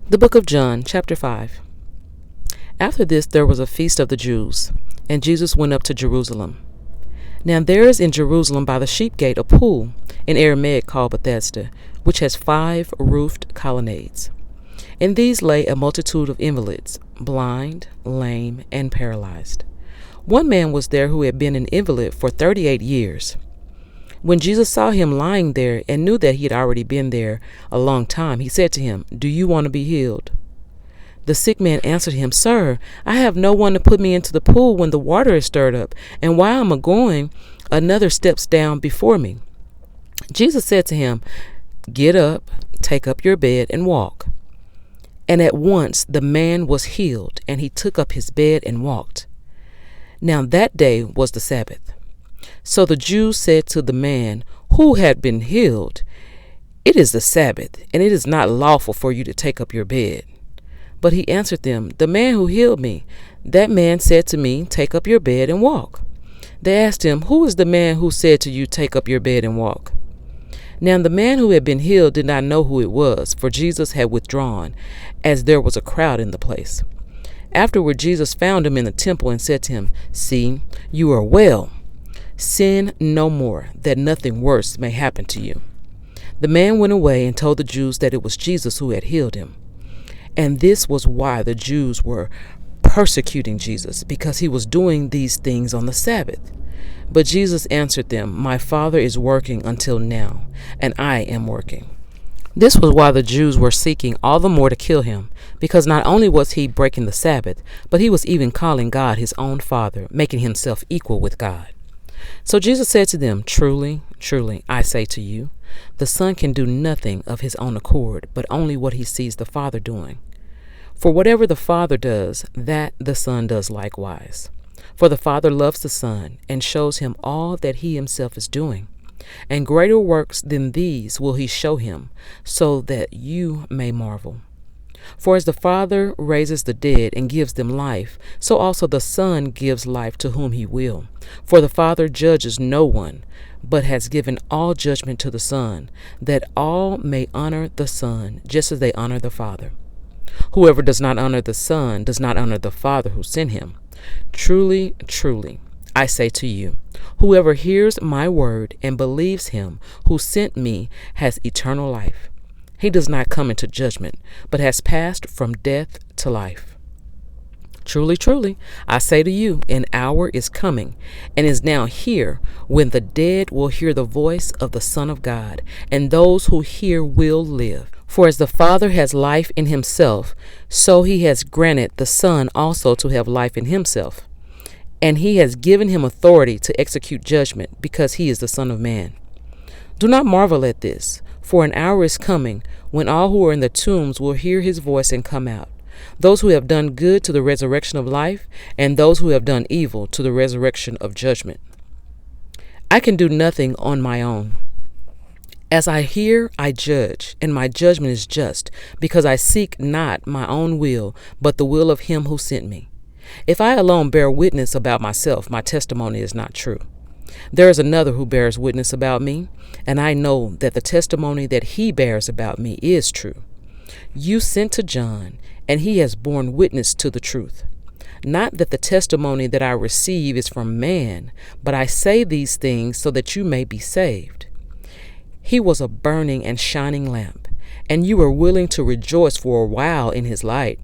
The book of John, chapter 5. After this there was a feast of the Jews, and Jesus went up to Jerusalem. Now there is in Jerusalem by the sheep gate a pool, in Aramaic called Bethesda, which has 5 roofed colonnades. In these lay a multitude of invalids, blind, lame, and paralyzed. One man was there who had been an invalid for 38 years. When Jesus saw him lying there and knew that he had already been there a long time, he said to him, "Do you want to be healed?" The sick man answered him, "Sir, I have no one to put me into the pool when the water is stirred up, and while I'm a-going, another steps down before me." Jesus said to him, "Get up, take up your bed, and walk." And at once the man was healed, and he took up his bed and walked. Now that day was the Sabbath. So the Jews said to the man who had been healed, "It is the Sabbath, and it is not lawful for you to take up your bed." But he answered them, "The man who healed me, that man said to me, 'Take up your bed and walk.'" They asked him, "Who is the man who said to you, 'Take up your bed and walk'?" Now the man who had been healed did not know who it was, for Jesus had withdrawn, as there was a crowd in the place. Afterward Jesus found him in the temple and said to him, "See, you are well. Sin no more, that nothing worse may happen to you." The man went away and told the Jews that it was Jesus who had healed him. And this was why the Jews were persecuting Jesus, because he was doing these things on the Sabbath. But Jesus answered them, "My Father is working until now, and I am working." This was why the Jews were seeking all the more to kill him, because not only was he breaking the Sabbath, but he was even calling God his own Father, making himself equal with God. So Jesus said to them, "Truly, truly, I say to you, the Son can do nothing of his own accord, but only what he sees the Father doing. For whatever the Father does, that the Son does likewise. For the Father loves the Son, and shows him all that he himself is doing. And greater works than these will he show him, so that you may marvel. For as the Father raises the dead and gives them life, so also the Son gives life to whom he will. For the Father judges no one, but has given all judgment to the Son, that all may honor the Son, just as they honor the Father. Whoever does not honor the Son does not honor the Father who sent him. Truly, truly, I say to you, whoever hears my word and believes him who sent me has eternal life. He does not come into judgment, but has passed from death to life. Truly, truly, I say to you, an hour is coming, and is now here, when the dead will hear the voice of the Son of God, and those who hear will live. For as the Father has life in himself, so he has granted the Son also to have life in himself. And he has given him authority to execute judgment, because he is the Son of Man. Do not marvel at this, for an hour is coming when all who are in the tombs will hear his voice and come out, those who have done good to the resurrection of life, and those who have done evil to the resurrection of judgment. I can do nothing on my own. As I hear, I judge, and my judgment is just, because I seek not my own will, but the will of him who sent me. If I alone bear witness about myself, my testimony is not true. There is another who bears witness about me, and I know that the testimony that he bears about me is true. You sent to John, and he has borne witness to the truth. Not that the testimony that I receive is from man, but I say these things so that you may be saved. He was a burning and shining lamp, and you were willing to rejoice for a while in his light.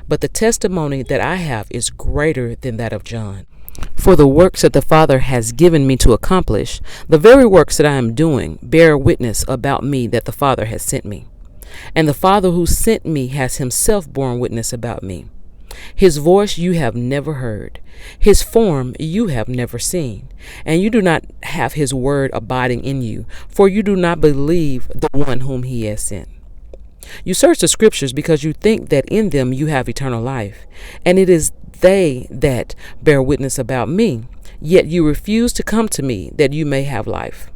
But the testimony that I have is greater than that of John. For the works that the Father has given me to accomplish, the very works that I am doing, bear witness about me that the Father has sent me. And the Father who sent me has himself borne witness about me. His voice you have never heard. His form you have never seen. And you do not have his word abiding in you, for you do not believe the one whom he has sent. You search the scriptures because you think that in them you have eternal life, and it is they that bear witness about me, yet you refuse to come to me that you may have life.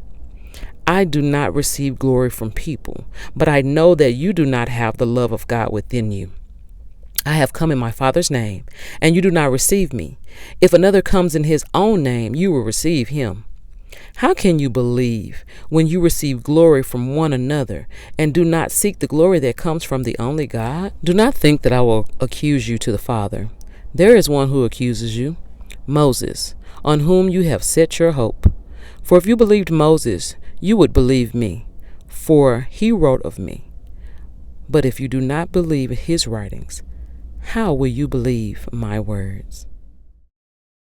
I do not receive glory from people, but I know that you do not have the love of God within you. I have come in my Father's name, and you do not receive me. If another comes in his own name, you will receive him. How can you believe when you receive glory from one another and do not seek the glory that comes from the only God? Do not think that I will accuse you to the Father. There is one who accuses you, Moses, on whom you have set your hope. For if you believed Moses, you would believe me, for he wrote of me. But if you do not believe his writings, how will you believe my words?